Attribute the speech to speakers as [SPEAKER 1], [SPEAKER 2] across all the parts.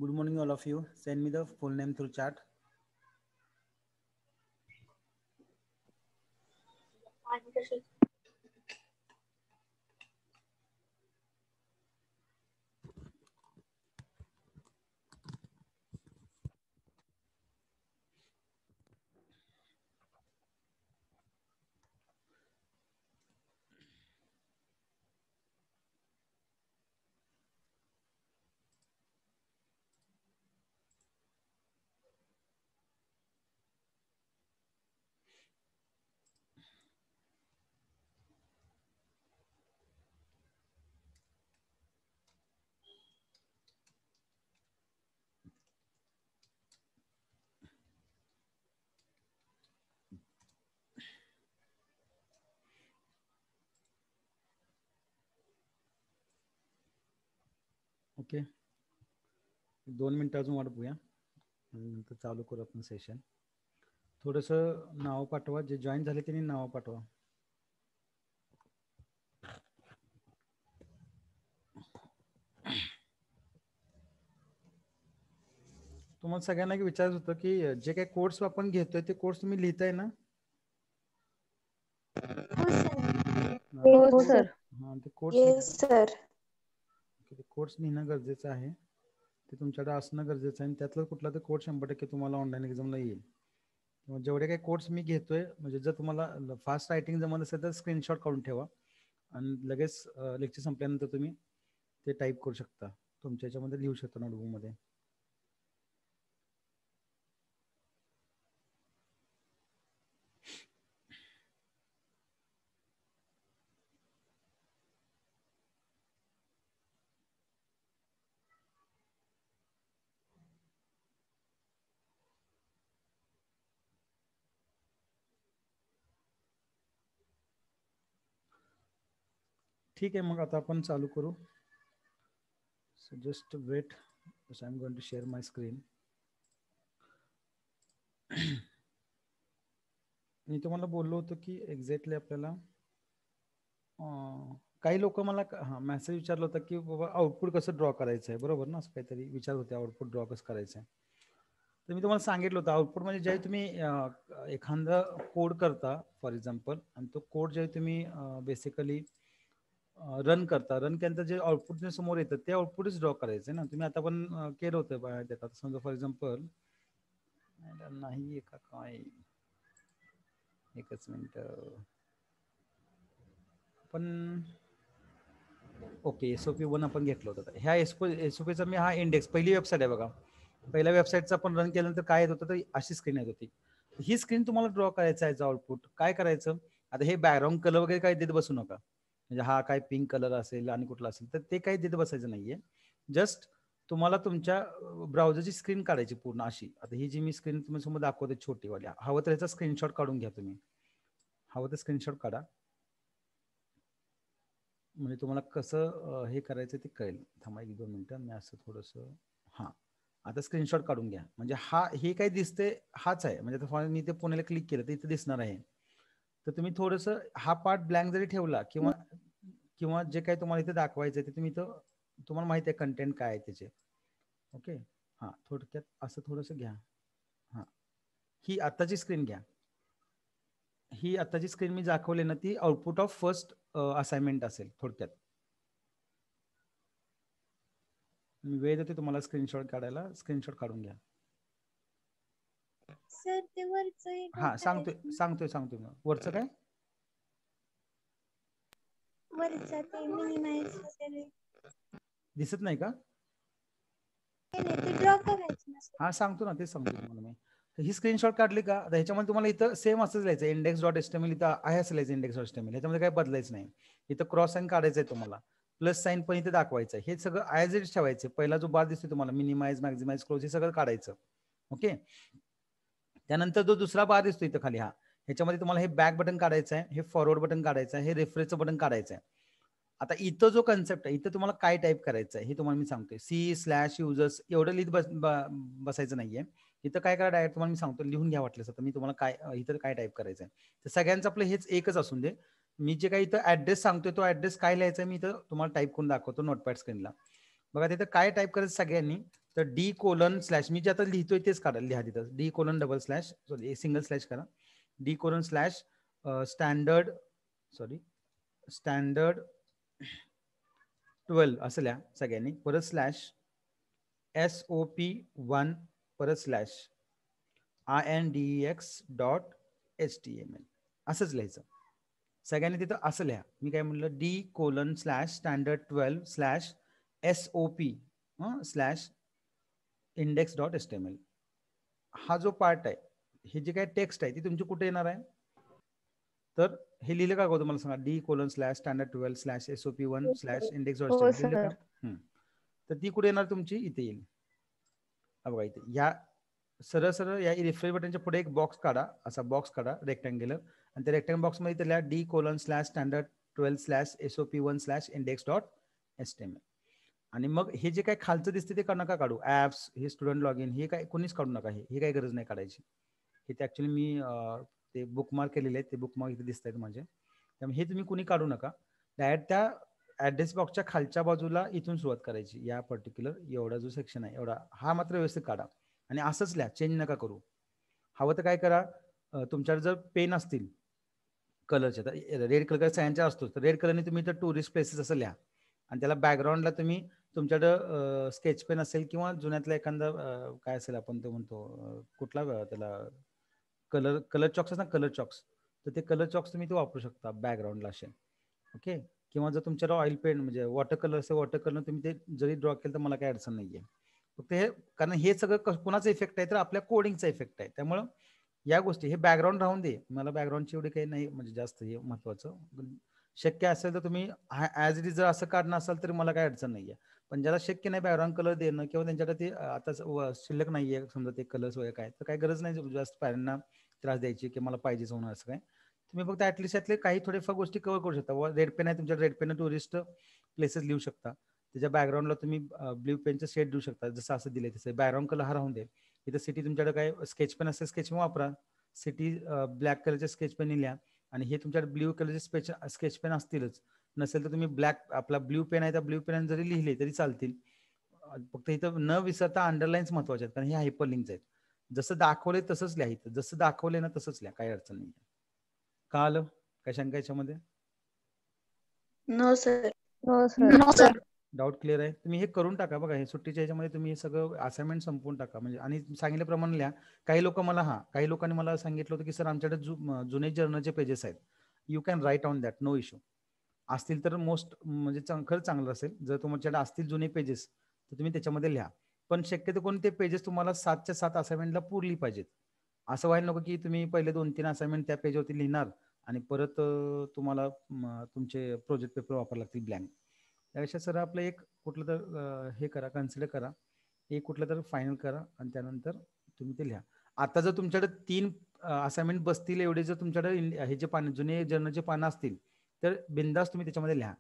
[SPEAKER 1] Good morning, all of you. Send me the full name through chat. Okay, 2 मिनिटं अजून वाट बघूया, नंतर चालू करू आपण सेशन. थोडंसं नाव पाठवा, जे जॉईन झाले त्यांनी नाव पाठवा. तुम्हाला सगळ्यांना विचारायचं होतं की जे काही कोर्स आपण घेतोय ते कोर्स तुम्ही लिहिताय ना?
[SPEAKER 2] हो सर.
[SPEAKER 1] हा, ते कोर्स कोर्स लिहिणं गरजेचं आहे. ते तुमच्याकडे असणं गरजेचं आहे. त्यातलं कुठला तर कोर्स 100% तुम्हाला ऑनलाईन एक्झामला येईल. जेवढे काही कोर्स मी घेतोय, म्हणजे जर तुम्हाला फास्ट रायटिंग जमत असेल तर स्क्रीनशॉट काढून ठेवा आणि लगेच लेक्चर संपल्यानंतर तुम्ही ते टाईप करू शकता, तुमच्या याच्यामध्ये लिहू शकता नोटबुकमध्ये. ठीक आहे, मग आता आपण चालू करू. So just wait, I am going to share my screen. मी तुम्हाला बोललो होतो की एक्झॅक्टली आपल्याला काही लोक मला मेसेज विचारलं होतं की बाबा आउटपुट कसं ड्रॉ करायचं आहे, बरोबर ना? असं काहीतरी विचार होते, आउटपुट ड्रॉ कसं करायचं आहे. तर मी तुम्हाला सांगितलं होतं आउटपुट म्हणजे ज्यावेळी तुम्ही एखादा कोड करता फॉर एक्झाम्पल, आणि तो कोड ज्यावेळी तुम्ही बेसिकली रन करता, रन केल्यानंतर जे आउटपुट समोर येतं ते आउटपुटच ड्रॉ करायचं ना. तुम्ही आता पण केलं होतं बाहेर देतात, समजा फॉर एक्झाम्पल नाही आहे का काय, एकच मिनिट. पण ओके, SOP 1 आपण घेतलं होतं. ह्या SOPचा मी हा इंडेक्स, पहिली वेबसाईट आहे बघा. पहिल्या वेबसाईटचा आपण रन केल्यानंतर काय येत होतं, तर अशी स्क्रीन येत होती. ही स्क्रीन तुम्हाला ड्रॉ करायचं आहे आउटपुट. काय करायचं आता, हे बॅकग्राऊंड कलर वगैरे काही देत बसू नका. म्हणजे हा काय पिंक कलर असेल आणि कुठला असेल तर ते काही देत बसायचं नाहीये. जस्ट तुम्हाला तुमच्या ब्राउझरची स्क्रीन काढायची पूर्ण अशी. आता ही जी मी स्क्रीन तुम्ही समोर दाखवते छोटीवाली, हवं तर याचा स्क्रीनशॉट काढून घ्या तुम्ही. हवं तर स्क्रीनशॉट काढा, म्हणजे तुम्हाला कसं हे करायचं ते कळेल. थांबा 1-2 मिनिटं, मी असं थोडंसं आता स्क्रीनशॉट काढून घ्या. म्हणजे हे काय दिसते हाच आहे. म्हणजे आता मी ते पुण्याला क्लिक केलं तर इथे दिसणार आहे. तर तुम्ही थोडंसं हा पार्ट ब्लँक जरी ठेवला किंवा जे काही तुम्हाला इथे दाखवायचं ते तुम्ही इथं, तुम्हाला माहिती आहे कंटेंट काय आहे त्याचे. ओके, थोडक्यात असं थोडंसं घ्या. ही आत्ताची स्क्रीन घ्या. ही आत्ताची स्क्रीन मी दाखवली ना, ती आउटपुट ऑफ फर्स्ट असाइनमेंट असेल थोडक्यात. मी वेळ देते तुम्हाला स्क्रीनशॉट काढायला, स्क्रीनशॉट काढून घ्या.
[SPEAKER 3] सर ते वरचं
[SPEAKER 1] सांगतोय मग. वरचं काय?
[SPEAKER 3] वरचं ते मिनिमाइज वगैरे
[SPEAKER 1] दिसत नाही का?
[SPEAKER 3] ते ड्रॉ करायचं.
[SPEAKER 1] सांगतो ना, तेच सांगतो तुम्हाला मी. ही स्क्रीनशॉट काढली का, ह्याच्यामध्ये तुम्हाला इथं सेम असंच लिहायचं, index.html इथं आहे असं लिहायचं index.html. ह्याच्यामध्ये काही बदलायचं नाही. इथं क्रॉस साईन काढायचं आहे तुम्हाला, प्लस साईन पण इथे दाखवायचं आहे. हे सगळं ॲज इट ठेवायचं. पहिला जो बार दिसतो तुम्हाला मिनिमाइज, मॅक्झिमाइज, क्लोज, हे सगळं काढायचं. ओके, त्यानंतर जो दुसरा बार दिसतो इथं खाली, ह्याच्यामध्ये तुम्हाला हे बॅक बटन काढायचं आहे, हे फॉरवर्ड बटन काढायचं आहे, हे रिफ्रेशचं बटन काढायचं आहे. आता इथं जो कन्सेप्ट आहे, इथं तुम्हाला काय टाईप करायचं आहे हे तुम्हाला मी सांगतोय. C/users एवढं लिहित बसायचं नाहीये. इथं काय करा, डायरेक्ट तुम्हाला मी सांगतो, लिहून घ्या वाटलं तर मी तुम्हाला काय इथं काय टाईप करायचं आहे. तर सगळ्यांचं आपलं हेच एकच असून दे. मी जे काही इथं ऍड्रेस सांगतोय तो ऍड्रेस काय लिहायचा आहे मी इथं तुम्हाला टाईप करून दाखवतो नोटपॅड स्क्रीनला. बघा तिथं काय टाईप करायचं सगळ्यांनी, तर D:// मी जे आता लिहितोय तेच काढा, लिहा तिथं D:// सॉरी सिंगल स्लॅश करा, D:// स्टँडर्ड स्टँडर्ड 12 असं लिहा सगळ्यांनी, परत स्लॅश SOP1 परत स्लॅश INDEX.html असंच लिहायचं सगळ्यांनी तिथं, असं लिहा. मी काय म्हणलं, D:// standard 12 slash SOP slash index.html. हा जो पार्ट आहे, हे जे काय टेक्स्ट आहे ती तुमची कुठे येणार आहे, तर हे लिहिलं का तुम्हाला सांगा, D:// standard 12 slash SOP1 slash index.html लिहिलं का? तर ती कुठे येणार तुमची, इथे येईल. बघा इथे या सरळ सरळ या रिफ्रेश बटनच्या पुढे एक बॉक्स काढा, असा बॉक्स काढा रेक्टँग्युलर, आणि त्या रेक्टँगल बॉक्स मध्ये लिहा D:// standard 12 slash SOP1 slash index.html. आणि मग हे जे काय खालचं दिसते ते नका काढू, ऍप्स, हे स्टुडंट लॉग इन, हे काय कोणीच काढू नका, हे काही गरज नाही काढायची. हे ते ऍक्च्युली मी ते बुकमार्क केलेले आहेत, ते बुकमार्क इथे दिसत आहेत माझे, त्यामुळे हे तुम्ही कुणी काढू नका. डायरेक्ट त्या ऍड्रेस बॉक्सच्या खालच्या बाजूला इथून सुरुवात करायची, या पर्टिक्युलर एवढा जो सेक्शन आहे एवढा, हा मात्र व्यवस्थित काढा आणि असंच लिहा, चेंज नका करू. हवं तर काय करा, तुमच्याकडे जर पेन असतील कलरचे, तर रेड कलर सगळ्यांच्या असतो, तर रेड कलरने तुम्ही तर टुरिस्ट प्लेसेस असं लिहा, आणि त्याला बॅकग्राऊंडला तुम्ही तुमच्याकडं स्केच पेन असेल किंवा जुन्यातला एखादा काय असेल, आपण तो म्हणतो कुठला त्याला कलर चॉक्स ना, कलर चॉक्स, तर ते कलर चॉक्स तुम्ही ते वापरू शकता बॅकग्राऊंडला असे. ओके, किंवा जर तुमच्याकडे ऑइल पेन म्हणजे वॉटर कलर असेल, वॉटर कलर तुम्ही ते जरी ड्रॉ केलं तर मला काही अडचण नाहीये. फक्त हे, कारण हे सगळं कुणाचं इफेक्ट आहे, तर आपल्या कोडिंगचा इफेक्ट आहे, त्यामुळं या गोष्टी, हे बॅकग्राऊंड राहून दे, मला बॅकग्राऊंडची एवढी काही नाही म्हणजे जास्त हे महत्वाचं. शक्य असेल तर तुम्ही ॲज इट इज जर असं काढणं असेल तर मला काही अडचण नाहीये, पण ज्याला शक्य नाही बॅकग्राऊंड कलर देणं, किंवा त्यांच्याकडे ते आता शिल्लक नाहीये समजा ते कलर्स वगैरे काय, तर काही गरज नाही जास्त पॅरेंटना त्रास द्यायची की मला पाहिजेच म्हणून, असं काय. तुम्ही फक्त ऍटलिस्ट यातले काही थोडेफार गोष्टी कव्हर करू शकता. रेड पेन आहे तुमच्याकडे, रेड पेन टुरिस्ट प्लेसेस लिहू शकता, त्याच्या बॅकग्राऊंडला तुम्ही ब्ल्यू पेनचं शेड देऊ शकता, जसं असं दिलंय तसं. बॅकग्राऊंड कलर हा राहून दे. इथं सिटी तुमच्याकडे काय स्केच पेन असेल, स्केच पेन वापरा, सिटी ब्लॅक कलरचे स्केच पेन लिहा, आणि हे तुमच्याकडे ब्ल्यू कलरचे स्केच पेन असतीलच, नसेल तर तुम्ही ब्लॅक आपला ब्ल्यू पेन आहे त्या ब्ल्यू पेन जरी लिहिले तरी चालतील. फक्त इथं न विसरता अंडरलाईन्स महत्वाचे आहेत, कारण हे हायपरलिंक्स आहेत. जसं दाखवले तसंच लिहायचं, जसं दाखवले ना तसंच लिहा, काही अडचण नाही. का आलं, काय शंका याच्यामध्ये?
[SPEAKER 3] No sir.
[SPEAKER 2] No sir.
[SPEAKER 1] Doubt clear आहे? तुम्ही हे करून टाका. बघा हे सुट्टीच्या ह्याच्यामध्ये तुम्ही हे सगळं असाइनमेंट संपवून टाका, म्हणजे आणि सांगितल्याप्रमाणे लिहा. काही लोक मला काही लोकांनी मला सांगितलं होतं की सर आमच्याकडे जुने जर्नलचे पेजेस आहेत, you can write on that, no issue. असतील तर मोस्ट म्हणजे खरंच चांगलं असेल, जर तुमच्याकडे असतील जुने पेजेस तर तुम्ही त्याच्यामध्ये लिहा. पण शक्यतो कोणते पेजेस तुम्हाला 7च्या 7 असाइनमेंटला पुरली पाहिजेत. असं व्हायला नको की तुम्ही पहिले 2-3 असाइनमेंट त्या पेजवरती लिहिणार आणि परत तुम्हाला तुमचे प्रोजेक्ट पेपर वापरावे लागतील ब्लँक. त्यापेक्षा सर आपलं एक कुठलं तर हे करा, कन्सिडर करा, एक कुठलं तर फायनल करा आणि त्यानंतर तुम्ही ते लिहा. आता जर तुमच्याकडे 3 असाइनमेंट बसतील एवढे जर तुमच्याकडे हे जे पानं जुने जर्नलचे पानं असतील तर बिंदास तुम्ही त्याच्यामध्ये लिहा.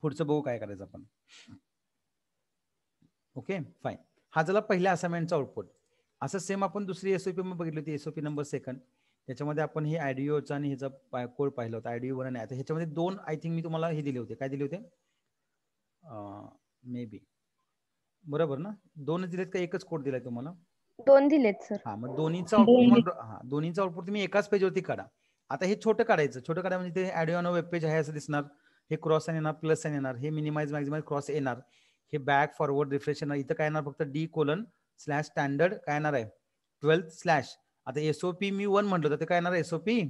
[SPEAKER 1] पुढचं बघू काय करायचं आपण. Okay fine. हा झाला पहिल्या असाइनमेंटचा आउटपुट. असं सेम आपण दुसरी एसओपी मध्ये बघितली होती, एसओपी नंबर 2. त्याच्यामध्ये आपण हे आयडिओचा आणि ह्याचा कोड पाहिला होता, आयडिओ 1 आणि आता ह्याच्यामध्ये 2 आय थिंक मी तुम्हाला हे दिले होते. काय दिले होते? मे बी बरोबर ना, 2च दिलेत का एकच कोड दिलाय तुम्हाला?
[SPEAKER 2] 2 दिलेत सर.
[SPEAKER 1] हा, मग दोन्हीचा आउटपुट तुम्हाला, दोन्हीचा आउटपुट तुम्ही एकाच पेजवरती काढा. आता हे छोटं काढायचं, छोटं काढा म्हणजे ते आयडिओ वेब पेज आहे असं दिसणार, हे क्रॉस साइन येणार, प्लस साइन येणार, हे मिनिमाइज मॅक्सिमाइज क्रॉस येणार, हे बॅक फॉरवर्ड रिफ्रेश येणार. इथं काय येणार फक्त D:// स्टँडर्ड काय येणार आहे 12 स्लॅश. आता एसओपी मी 1 म्हटलं तर ते काय येणार, एसओपी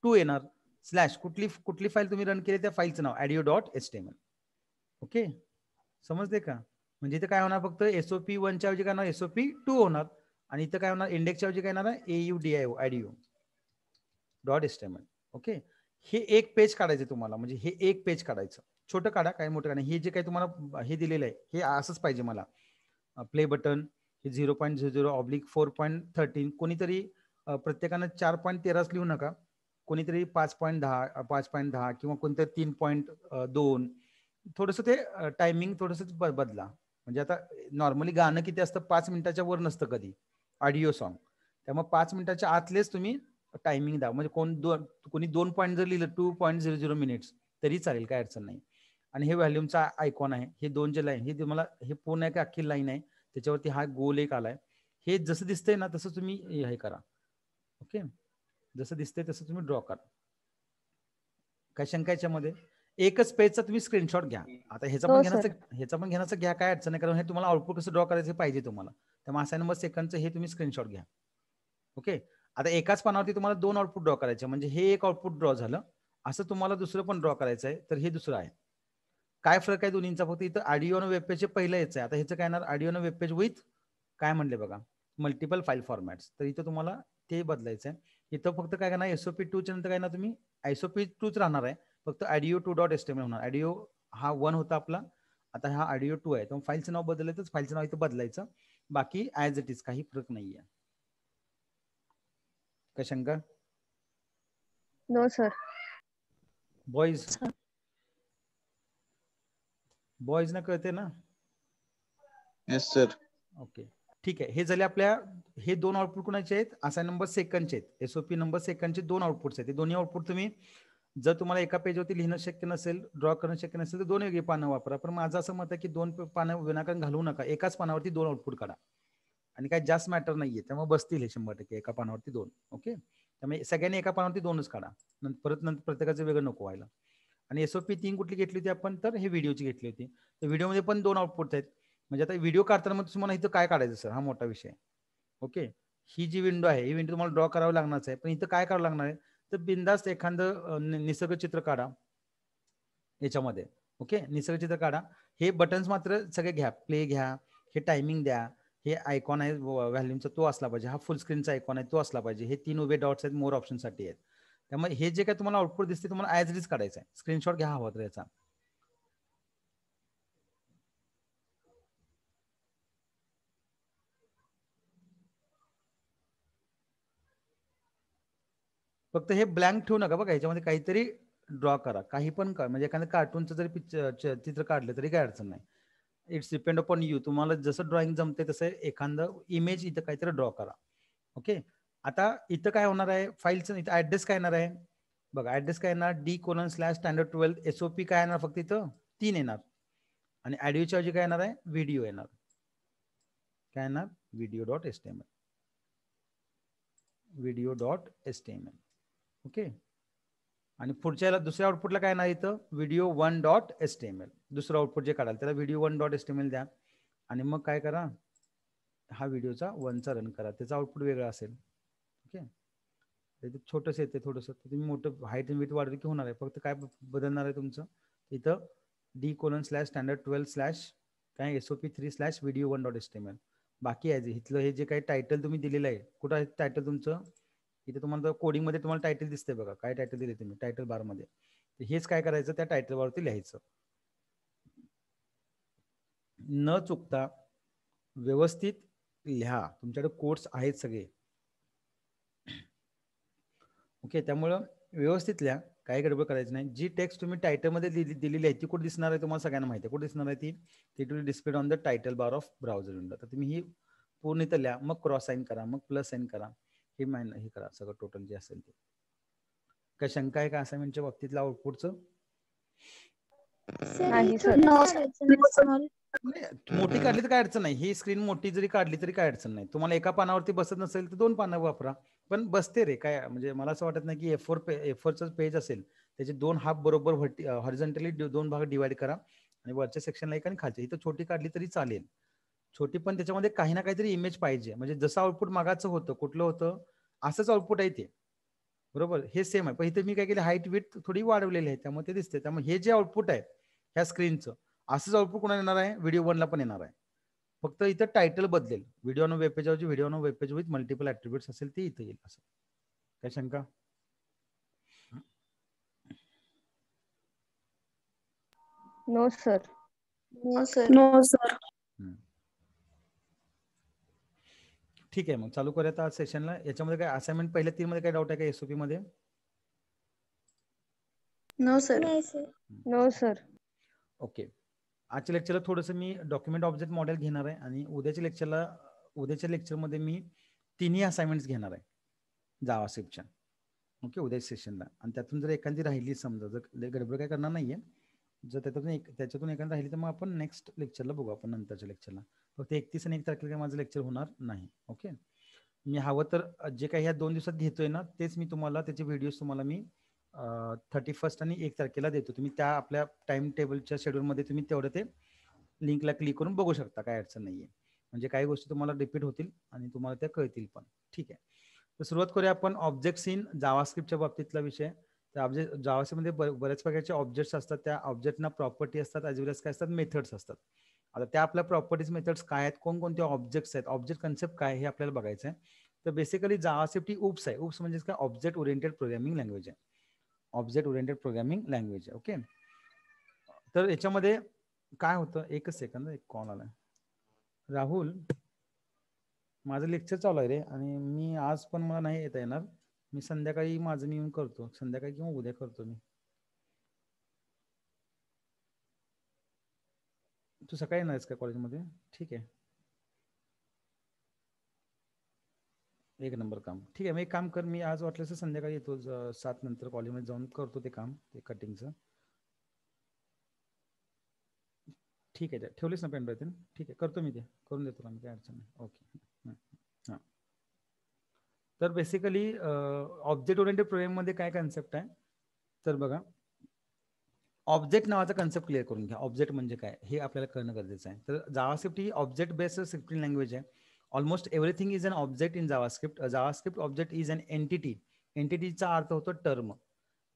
[SPEAKER 1] 2 येणार स्लॅश. कुठली फाईल तुम्ही रन केली त्या फाईलचं नाव audio.html. ओके, समजते का? म्हणजे इथं काय होणार, फक्त एसओपी 1च्या ऐवजी काय होणार, एसओपी 2 होणार, आणि इथं काय होणार, इंडेक्सच्या ऐवजी काय येणार, audio.html. ओके, हे एक पेज काढायचं तुम्हाला, म्हणजे हे एक पेज काढायचं. छोटं काढा, काय मोठं काढा. हे जे काही तुम्हाला हे दिलेलं आहे हे असंच पाहिजे मला. प्ले बटन हे 0.00/4.13. कोणीतरी प्रत्येकानं 4.13 लिहू नका, कोणीतरी 5.10 5.10 किंवा कोणतरी 3.2. थोडंसं ते टायमिंग थोडंसं बदला. म्हणजे आता नॉर्मली गाणं किती असतं, 5 मिनिटाच्या वर नसतं कधी ऑडिओ सॉन्ग, त्यामुळे 5 मिनिटाच्या आतलेच तुम्ही टायमिंग द्या. म्हणजे कोणी 2 पॉईंट जर लिहिलं 2.00 मिनिट्स तरी चालेल, काय अडचण नाही. आणि हे व्हॅल्यूमचा आयकॉन आहे. हे दोन जे लाईन हे तुम्हाला हे पूर्ण एक अख्खी लाईन आहे, त्याच्यावरती हा गोल एक आलाय. हे जसं दिसतंय ना तसं तुम्ही हे करा. ओके, जसं दिसतंय तसं तुम्ही ड्रॉ करा. काय शंका याच्यामध्ये? एकच पेजचा तुम्ही स्क्रीनशॉट घ्या. आता ह्याचा पण घेण्याचं घ्या, काय अडचण नाही, कारण हे तुम्हाला आउटपुट कसं ड्रॉ करायचं पाहिजे तुम्हाला. त्यामुळे असाईन नंबर सेकंडचं हे तुम्ही स्क्रीनशॉट घ्या. ओके, आता एकाच पानावरती तुम्हाला 2 आउटपुट ड्रॉ करायचे, म्हणजे हे एक आउटपुट ड्रॉ झालं, असं तुम्हाला दुसरं पण ड्रॉ करायचं आहे, तर हे दुसरं आहे. काय फरक आहे दोन्हींचा? फक्त इथं ऑडिओ आणि वेब पेजचे पहिलं यायचं आहे. आता ह्याचं काय येणार? ऑडिओ आणि वेब पेज विथ काय म्हणले बघा, मल्टिपल फाईल फॉर्मॅट्स. तर इथं तुम्हाला ते बदलायचं आहे. इथं फक्त काय करणार, SOP2 च्या नंतर काय ना तुम्ही SOP2च राहणार आहे, फक्त audio2.html होणार. ऑडिओ हा 1 होता आपला, आता हा audio2 आहे. तर फाईलचं नाव बदललं तर फाईलचं नाव इथं बदलायचं, बाकी ॲज इट इज, काही फरक नाहीये. काय शंका?
[SPEAKER 2] No sir.
[SPEAKER 1] बॉयज ना कळते ना?
[SPEAKER 4] Yes sir.
[SPEAKER 1] ओके, ठीक आहे. हे झाले आपल्या, हे 2 आउटपुट कोणाचे आहेत? असाईन नंबर सेकंडचे आहेत. SOP नंबर सेकंडचे 2 आउटपुट्स आहेत. ते दोन्ही आउटपुट तुम्ही, जर तुम्हाला एका पेजवरती लिहिणं शक्य नसेल, ड्रॉ करणं शक्य नसेल, तर 2 वेगळी पानं वापरा. पण माझं असं मत आहे की 2 पानं विनाकारण घालवू नका. एकाच पानावरती 2 आउटपुट काढा, आणि काय जास्त मॅटर नाहीये, त्यामुळे बसतील हे 100% एका पानावरती 2. ओके, त्यामुळे सगळ्यांनी एका पानावरती 2च काढा, नंतर प्रत्येकाचं वेगळं नको व्हायला. आणि SOP3 कुठली घेतली होती आपण? तर हे व्हिडिओची घेतली होती. तर व्हिडिओमध्ये पण 2 आउटपुट आहेत. म्हणजे आता व्हिडिओ काढताना मग तुम्हाला इथं काय काढायचं सर, हा मोठा विषय. ओके, ही जी विंडो आहे, ही विंडो तुम्हाला ड्रॉ करावी लागणारच आहे, पण इथं काय करावं लागणार आहे? तर बिंदास्त एखादं निसर्ग चित्र काढा याच्यामध्ये. ओके, निसर्ग चित्र काढा. हे बटन्स मात्र सगळे घ्या, प्ले घ्या, हे टायमिंग द्या, हे आयकॉन आहे व्हॅल्यूमचा तो असला पाहिजे, हा फुल स्क्रीनचा आयकॉन आहे तो असला पाहिजे, हे 3 उभे डॉट्स आहेत मोर ऑप्शनसाठी आहेत. त्यामुळे हे जे काय तुम्हाला आउटपुट दिसते तुम्हाला ॲज इट इज काढायचं आहे. स्क्रीनशॉट घ्या हवा तर याचा. फक्त हे ब्लँक ठेवू नका बघा, ह्याच्यामध्ये काहीतरी ड्रॉ करा, काही पण करा. म्हणजे एखादं कार्टूनचं जरी चित्र काढलं तरी काय अडचण नाही. It's depend upon you. तुम्हाला जसं ड्रॉइंग जमते तसं एखादं इमेज इथं काहीतरी ड्रॉ करा. ओके, आता इथं काय होणार आहे? फाईलचं इथं ऍड्रेस काय येणार आहे बघा. ऍड्रेस काय येणार? D:/standard12 SOP काय येणार? फक्त इथं 3 येणार, आणि ऑडिओच्या ऐवजी काय येणार आहे? व्हिडिओ येणार. काय येणार? video.html. video.html. ओके, आणि पुढच्या दुसऱ्या आउटपुटला काय येणार? इथं video1.html. दुसरं आउटपुट जे काढाल त्याला video1.html द्या, आणि मग काय करा? हा व्हिडिओचा 1चा रन करा, त्याचा आउटपुट वेगळा असेल. ओके, छोटंच येते थोडंसं, तुम्ही मोठं हाईट आणि विथ वाढवली की होणार आहे. फक्त काय बदलणार आहे तुमचं? इथं D:/standard12/ काय SOP3/video1.html. बाकी आहे इथलं हे जे काही टायटल तुम्ही दिलेलं आहे, कुठं आहे टायटल तुमचं? इथे तुम्हाला कोडिंगमध्ये तुम्हाला टायटल दिसतंय बघा, काय टायटल दिले तुम्ही टायटल बारमध्ये. हेच काय करायचं? त्या टायटल बारवरती लिहायचं. न चुकता व्यवस्थित लिहा, तुमच्याकडे कोड्स आहेत सगळे. ओके, त्यामुळं व्यवस्थित लिहा, काही गडबड करायची नाही. जी टेक्स्ट तुम्ही टायटलमध्ये दिलेली आहे ती कुठे दिसणार आहे तुम्हाला सगळ्यांना माहिती आहे. कुठे दिसणार आहे ती? It will displayed on the title bar of browser window. तर तुम्ही ही पूर्ण इथं लिहा, मग क्रॉस साईन करा, मग प्लस साईन करा, हे करा सगळं टोटल जे असेल ते. काय शंका आहे का असाइनमेंटच्या बाबतीतला आउटपुटचं? मोठी काढली तर काय अडचण नाही, ही स्क्रीन मोठी जरी काढली तरी काय अडचण नाही. तुम्हाला एका पानावरती बसत नसेल तर 2 पानं वापरा, पण बसते रे. काय म्हणजे मला असं वाटत नाही की A4चं पेज असेल त्याचे 2 हाफ बरोबर हॉरिझॉन्टली 2 भाग डिवाइड करा, आणि वरच्या सेक्शनला एक आणि खालच्या. इथं छोटी काढली तरी चालेल, छोटी, पण त्याच्यामध्ये काही ना काहीतरी इमेज पाहिजे. म्हणजे जसं आउटपुट मागाचं होतं, कुठलं होतं असंच आउटपुट आहे ते, बरोबर हे सेम आहे. पण इथे मी काय केलं, हाईट विथ थोडी वाढवलेली आहे, त्यामुळे ते दिसते. त्यामुळे हे जे आउटपुट आहे ह्या स्क्रीनचं, असंच आउटपुट कोणाला येणार आहे? व्हिडिओ 1ला पण येणार आहे. फक्त इथं टायटल बदलेल, व्हिडिओ ऑन वेब पेज ऐवजी video on web page with multiple attributes असेल ते इथं येईल. असं काय शंका?
[SPEAKER 2] No sir.
[SPEAKER 3] No sir.
[SPEAKER 1] ठीक आहे, मग चालू करूया आता सेशनला. याच्यामध्ये काय असाइनमेंट पहिल्या 3 मध्ये काय डाऊट आहे का SOP मध्ये?
[SPEAKER 3] No sir.
[SPEAKER 2] No sir.
[SPEAKER 1] Okay, आजच्या लेक्चरला थोडंसं मी डॉक्युमेंट ऑब्जेक्ट मॉडेल घेणार आहे, आणि उद्याच्या लेक्चरमध्ये मी 3ही असाइनमेंट्स घेणार आहे जावास्क्रिप्टच्या. ओके, उद्या सेशनला. आणि त्यातून जर एखादी राहिली समजा, जर गडबड काय करणार नाहीये, जर त्याच्यातून एखादं राहिली तर मग आपण नेक्स्ट लेक्चरला बघू, आपण नंतरच्या लेक्चरला. फक्त 31 आणि 1 तारखेला माझं लेक्चर होणार नाही. ओके. मी हवं तर जे काही ह्या 2 दिवसात घेतोय ना तेच मी तुम्हाला त्याचे व्हिडिओज तुम्हाला मी 31 आणि 1 तारखेला देतो. तुम्ही त्या आपल्या टाइम टेबलच्या शेड्यूलमध्ये तुम्ही तेवढं ते लिंकला क्लिक करून बघू शकता, काय अडचण नाहीये. म्हणजे काही गोष्टी तुम्हाला रिपीट होतील आणि तुम्हाला त्या कळतील पण. ठीक आहे. तर सुरुवात करूया आपण ऑब्जेक्ट्स इन जावास्क्रिप्टच्या बाबतीतला विषय. त्या ऑब्जेक्ट जावास्क्रिप्टमध्ये बऱ्याच प्रकारचे ऑब्जेक्ट्स असतात. त्या ऑब्जेक्टना प्रॉपर्टी असतात, ॲज वेल एज काय असतात, मेथड्स असतात. आता त्या आपल्या प्रॉपर्टीज मेथड्स काय आहेत, कोणकोणते ऑब्जेक्ट्स आहेत, ऑब्जेक्ट कन्सेप्ट काय हे आपल्याला बघायचं आहे. तर बेसिकली जावास्क्रिप्ट ही UPS आहे. UPS म्हणजे काय, ऑब्जेक्ट ओरिएंटेड प्रोग्रामिंग लँग्वेज आहे. ऑब्जेक्ट ओरिएंटेड प्रोग्रामिंग लँग्वेज आहे. ओके. तर याच्यामध्ये काय होतं, एकच सेकंद, एक कॉल आलाय. राहुल, माझं लेक्चर चालू आहे रे, आणि मी आज पण मला नाही येता येणार. मी संध्याकाळी माझं मी येऊन करतो, संध्याकाळी किंवा उद्या करतो मी. तू सकाळी येणार आहेस का कॉलेजमध्ये? ठीक आहे, एक नंबर काम. ठीक आहे, मग एक काम कर, मी आज वाटलं संध्याकाळी येतो 7 नंतर कॉलेजमध्ये जाऊन करतो ते काम, ते कटिंगचं. ठीक आहे, ठेवलीस ना पेन ड्राईव्ह? ठीक आहे, करतो मी, ते करून देतो आम्ही, काय अडचण नाही. ओके. हां, तर बेसिकली ऑब्जेक्ट ओरिएंटेड प्रोग्रामिंगमध्ये काय कन्सेप्ट आहे, तर बघा, ऑब्जेक्ट नावाचा कन्सेप्ट क्लिअर करून घ्या. ऑब्जेक्ट म्हणजे काय हे आपल्याला कळणं गरजेचं आहे. तर जावास्क्रिप्ट ही ऑब्जेक्ट बेस्ड स्क्रिप्टिंग लँग्वेज आहे. Almost everything is an object in JavaScript. JavaScript object is an entity. एंटिटीचा अर्थ होतो टर्म.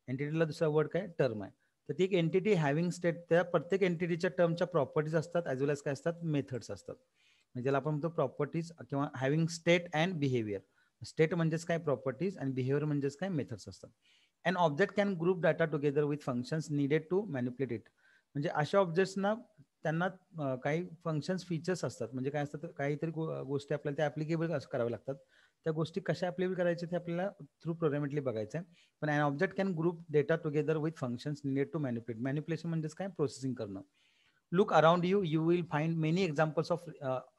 [SPEAKER 1] एंटिटीला दुसरा वर्ड काय, टर्म आहे. तर ती एक एंटिटी हॅव्हिंग स्टेट, त्या प्रत्येक एंटिटीच्या टर्मच्या प्रॉपर्टीज असतात, ॲज वेल एज काय असतात, मेथड्स असतात. म्हणजे ज्याला आपण म्हणतो प्रॉपर्टीज किंवा having state and behaviour. State म्हणजेच काय, प्रॉपर्टीज, आणि बिहेवियर म्हणजेच काय, मेथड्स असतात. An object can group data together with functions needed to manipulate it. म्हणजे अशा ऑब्जेक्ट्सना त्यांना काही फंक्शन्स फीचर्स असतात. म्हणजे काय असतात, काहीतरी गोष्टी आपल्याला त्या ऍप्लिकेबल कराव्या लागतात. त्या गोष्टी कशा ऍप्लिकेबल करायच्या ते आपल्याला थ्रू प्रोग्रामेटली बघायचं आहे. पण an object can group data together with functions needed to manipulate. Manipulation म्हणजेच काय, प्रोसेसिंग करणं. Look around you, you will find many examples of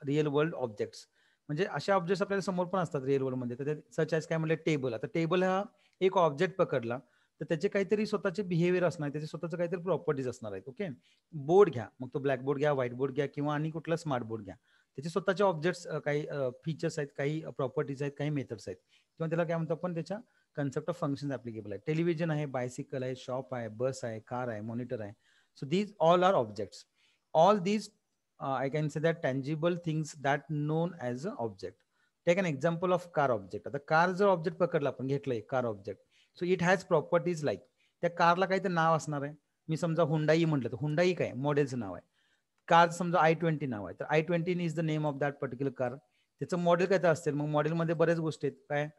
[SPEAKER 1] real world objects. म्हणजे अशा ऑब्जेक्ट्स आपल्याला समोर पण असतात रिअल वर्ल्डमध्ये. तर सच ॲज काय म्हणले, टेबल. आता टेबल हा एक ऑब्जेक्ट पकडला तर त्याचे काहीतरी स्वतःचे बिहेवियर असणार, त्याचे स्वतःचे काहीतरी प्रॉपर्टीज असणार आहेत. ओके. बोर्ड घ्या, मग तो ब्लॅक बोर्ड घ्या, व्हाईट बोर्ड घ्या, किंवा आणि कुठला स्मार्ट बोर्ड घ्या, त्याचे स्वतःचे ऑब्जेक्ट्स, काही फीचर्स आहेत, काही प्रॉपर्टीज आहेत, काही मेथड्स आहेत, किंवा त्याला काय म्हणतो आपण, त्याच्या कन्सेप्ट ऑफ फंक्शन ऍप्लिकेबल आहे. टेलिव्हिजन आहे, बायसिकल आहे, शॉप आहे, बस आहे, कार आहे, मॉनिटर आहे. So these all are objects. All these I can say that tangible things that known as a object. Take an example of car object. आता car जर object पकडला, आपण घेतलंय car object, so it has properties like, त्या कारला काहीतरी नाव असणार आहे. मी समजा हुंडाई म्हटलं तर हुंडाई काय, मॉडेलचं नाव आहे. कार समजा i20 नाव आहे, तर i20 is the name of that particular car. त्याचं मॉडेल काय तर असेल, मग मॉडेलमध्ये बऱ्याच गोष्टी आहेत. काय,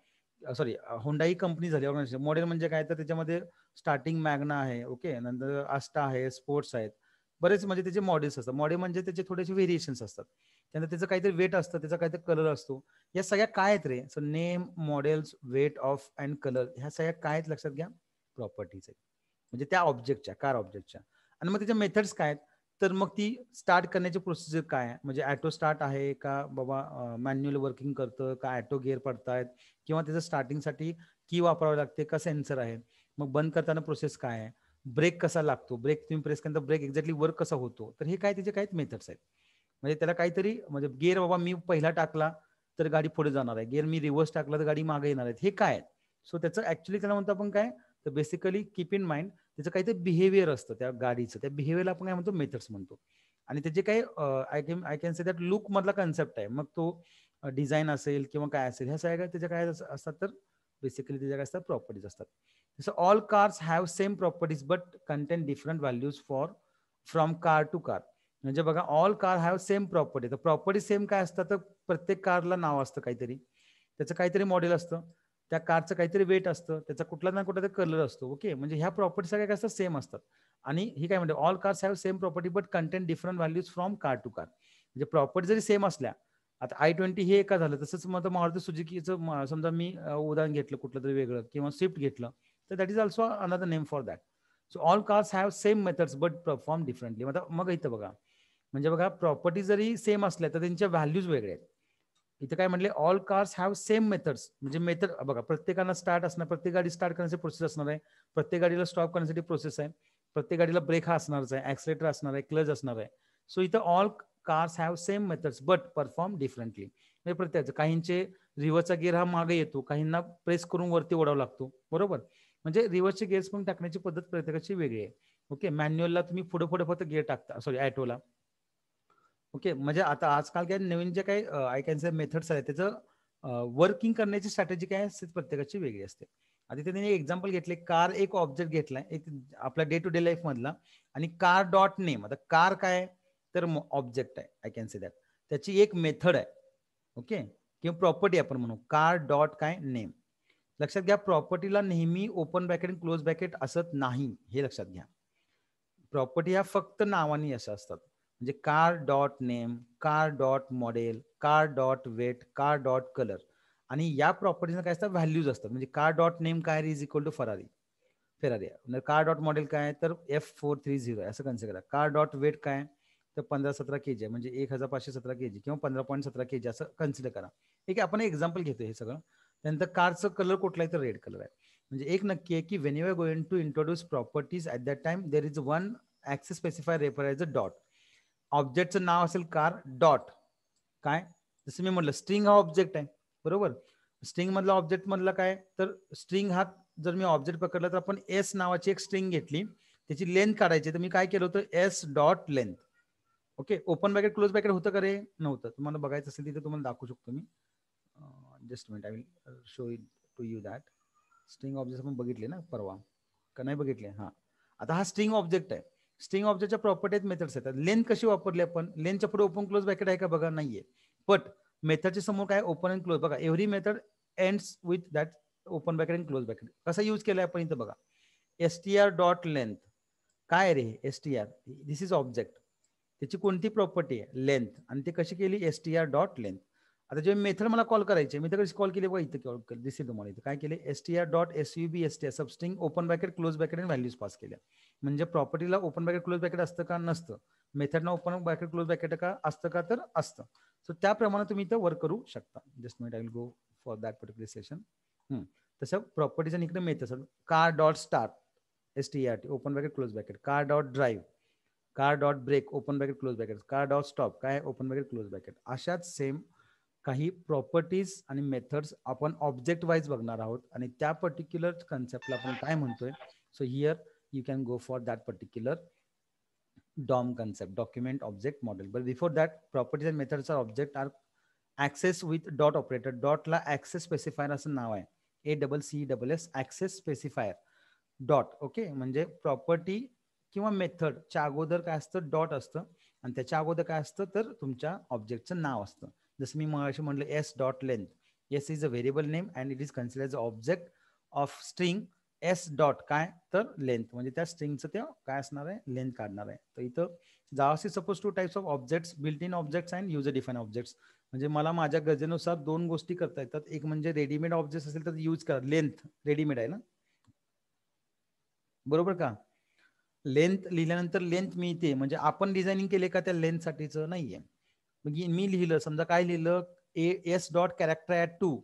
[SPEAKER 1] सॉरी, हुंडाई कंपनी झाली ऑर्गनायझेशन. मॉडेल म्हणजे काय, तर त्याच्यामध्ये स्टार्टिंग मॅग्ना आहे, ओके, नंतर आस्टा आहे, स्पोर्ट्स आहेत, बरेच म्हणजे त्याचे मॉडेल्स असतात. मॉडेल म्हणजे त्याचे थोडेसे व्हेरिएशन्स असतात. त्यानंतर त्याचं काहीतरी वेट असतं, त्याचा काहीतरी कलर असतो. या सगळ्या काय आहेत रे, so name, models, weight of and colour, ह्या सगळ्या काय आहेत लक्षात घ्या, प्रॉपर्टीज आहेत. म्हणजे त्या ऑब्जेक्टच्या, कार ऑब्जेक्टच्या. आणि मग त्याच्या मेथड्स काय आहेत, तर मग ती स्टार्ट करण्याची प्रोसिजर काय आहे, म्हणजे ॲटो स्टार्ट आहे का बाबा, मॅन्युअल वर्किंग करतं का, ॲटो गिअर पडतायत, किंवा त्याचं स्टार्टिंगसाठी की वापरावं लागते का, सेन्सर आहे. मग बंद करताना प्रोसेस काय आहे, ब्रेक कसा लागतो, ब्रेक तुम्ही प्रेस केल्यानंतर ब्रेक एक्झॅक्टली वर्क कसा होतो. तर हे काय त्याचे काही मेथड्स आहेत. म्हणजे त्याला काहीतरी, म्हणजे गिअर बाबा मी पहिला टाकला तर गाडी पुढे जाणार आहे, गिअर मी रिव्हर्स टाकला तर गाडी मागे येणार आहे, हे काय आहे. सो त्याचं ऍक्च्युली त्याला म्हणतो आपण काय, तर बेसिकली कीप इन माइंड त्याचं काहीतरी बिहेवियर असतं त्या गाडीचं, त्या बिहेवियरला आपण काय म्हणतो, मेथड्स म्हणतो. आणि त्याचे काही I can say that look मधला कन्सेप्ट आहे. मग तो डिझाईन असेल किंवा काय असेल, ह्या सगळ्या त्याच्या काय असतात, तर बेसिकली त्याच्या काय असतात, प्रॉपर्टीज असतात. So all cars have same properties but contain different values from car to car. म्हणजे बघा, all car have same property. तर प्रॉपर्टी सेम काय असतात, तर प्रत्येक कारला नाव असतं काहीतरी, त्याचं काहीतरी मॉडेल असतं, त्या कारचं काहीतरी वेट असतं, त्याचा कुठला ना कुठला कलर असतो. ओके. म्हणजे ह्या प्रॉपर्टी सगळ्या काय असतात, सेम असतात. आणि ही काय म्हणते, all cars have same property but contain different values from car to car. म्हणजे प्रॉपर्टी जरी सेम असल्या, आता i20 हे एका झालं, तसंच मग मारुती सुझुकीचं समजा मी उदाहरण घेतलं कुठलं तरी वेगळं, किंवा स्विफ्ट घेतलं, तर that is also another name for that. So all cars have same methods but perform differently. मग इथं बघा, म्हणजे बघा, प्रॉपर्टी जरी सेम असल्या तर त्यांच्या व्हॅल्यूज वेगळे आहेत. इथं काय म्हटले, all cars have same methods. म्हणजे मेथड बघा, प्रत्येकाला स्टार्ट असणार, प्रत्येक गाडी स्टार्ट करण्याची प्रोसेस असणार आहे, प्रत्येक गाडीला स्टॉप करण्यासाठी प्रोसेस आहे, प्रत्येक गाडीला ब्रेक हा असणारच आहे, ऍक्सिलेटर असणार आहे, क्लच असणार आहे. सो इथं all cars have same methods but perform differently. म्हणजे प्रत्येकाचं, काहींचे रिव्हर्सचा गिअर हा मागे येतो, काहींना प्रेस करून वरती ओढावा लागतो, बरोबर. म्हणजे रिव्हर्सचे गिअर्स पण टाकण्याची पद्धत प्रत्येकाची वेगळी आहे. ओके, मॅन्युअलला तुम्ही पुढे पुढे फक्त गिअर टाकता, सॉरी ॲटोला. ओके, म्हणजे आता आजकाल काय नवीन जे काही आय कॅन से मेथड्स आहेत त्याचं वर्किंग करण्याची स्ट्रॅटेजी काय असते प्रत्येकाची वेगळी असते. आधी त्यांनी एक्झाम्पल घेतले, कार एक ऑब्जेक्ट घेतलाय एक आपला डे टू डे लाईफ मधला, आणि कार डॉट नेम. आता कार काय तर ऑब्जेक्ट आहे, आय कॅन से दॅट, त्याची एक मेथड आहे. ओके, किंवा प्रॉपर्टी आपण म्हणू कार डॉट काय नेम. लक्षात घ्या, प्रॉपर्टीला नेहमी ओपन ब्रॅकेट आणि क्लोज ब्रॅकेट असत नाही, हे लक्षात घ्या. प्रॉपर्टी ह्या फक्त नावानी अशा असतात. म्हणजे car dot name, car dot model, car dot weight, car dot colour. आणि या प्रॉपर्टीना काय असतात, व्हॅल्यूज असतात. म्हणजे कार डॉट नेम काय is equal to Ferrari. Car dot model काय तर F430 आहे असं कन्सिडर करा. कार डॉट वेट काय तर 1517 kg आहे, म्हणजे 1517 kg किंवा 15.17 kg असं कन्सिडर करा. ठीक आहे, आपण एक्झाम्पल घेतो हे सगळं. त्यानंतर कारचं कलर कुठला आहे तर रेड कलर आहे. म्हणजे एक नक्की आहे की when you are going to introduce properties at that time there is one access specifier refer as a dot. ऑब्जेक्टचं नाव असेल कार डॉट काय, जसं मी म्हटलं स्ट्रिंग हा ऑब्जेक्ट आहे, बरोबर. स्ट्रिंग मधला ऑब्जेक्ट मधला काय तर स्ट्रिंग हा जर मी ऑब्जेक्ट पकडला तर आपण एस नावाची एक स्ट्रिंग घेतली, त्याची लेंथ काढायची, तर मी काय केलं होतं S dot length. Okay, open bracket close bracket होतं का रे, नव्हतं. तुम्हाला बघायचं असेल तिथे तुम्हाला दाखवू शकतो मी. Just minute, I will show it to you that. String object आपण बघितले ना परवा का नाही बघितले. हा, आता हा स्ट्रिंग ऑब्जेक्ट आहे. स्ट्रिंग ऑब्जेक्टच्या प्रॉपर्टीज मेथड्स येतात. लेंथ कशी वापरली आपण, लेंथच्या पुढे ओपन क्लोज ब्रॅकेट आहे का बघा, नाहीये. बट मेथडच्या समोर काय ओपन अँड क्लोज बघा, every method ends with that open bracket and close bracket. कसा यूज केलाय आपण इथं बघा, str डॉट लेंथ काय रे, str दिस इज ऑब्जेक्ट, त्याची कोणती प्रॉपर्टी आहे लेंथ, आणि ती कशी केली str डॉट लेंथ. आता जे मेथड मला कॉल करायचे, मी तर कशी कॉल केली बघा, इथं दिसेल तुम्हाला इथं काय केले str dot substr substring open bracket close bracket आणि व्हॅल्यूज पास केल्या. म्हणजे प्रॉपर्टीला ओपन ब्रॅकेट क्लोज ब्रॅकेट असतं का नसतं, मेथडला ओपन ब्रॅकेट क्लोज ब्रॅकेट का असतं का तर असतं. सो त्याप्रमाणे तुम्ही इथं वर्क करू शकता. Just minute, I will go for that particular session. तसं प्रॉपर्टीच्या इकडे method car dot start strt open bracket close bracket, car dot drive, car dot brake open bracket close bracket, car dot stop काय open bracket close bracket. अशाच same काही properties आणि methods आपण object wise बघणार आहोत, आणि त्या particular कन्सेप्टला आपण काय म्हणतोय. So here you can go for that particular DOM concept, document object model. But before that, properties and methods are object are access with dot operator. Dot ला access specifier असं नाव आहे, ACCS access specifier dot. Okay, म्हणजे property किंवा method च्या अगोदर काय असतं dot असतं, आणि त्याच्या अगोदर काय असतं तर तुमच्या ऑब्जेक्टचं नाव असतं. जसं मी मगाशी म्हटलं S dot length, S is a variable name and it is considered as object of string S dot काय तर लेंथ, म्हणजे त्या स्ट्रिंगचं ते काय असणार आहे लेंथ काढणार आहे. तर इथं जावासी suppose two types of objects, built in objects and user define objects. म्हणजे मला माझ्या गरजेनुसार दोन गोष्टी करता येतात. एक म्हणजे रेडीमेड ऑब्जेक्ट असेल तर यूज करा, लेंथ रेडीमेड आहे ना, बरोबर का. लेंथ लिहिल्यानंतर लेंथ मिळते, म्हणजे आपण डिझायनिंग केले का त्या लेंथसाठीच नाहीये. म्हणजे मी लिहिलं समजा काय लिहिलं एस डॉट कॅरेक्टर ॲट 2.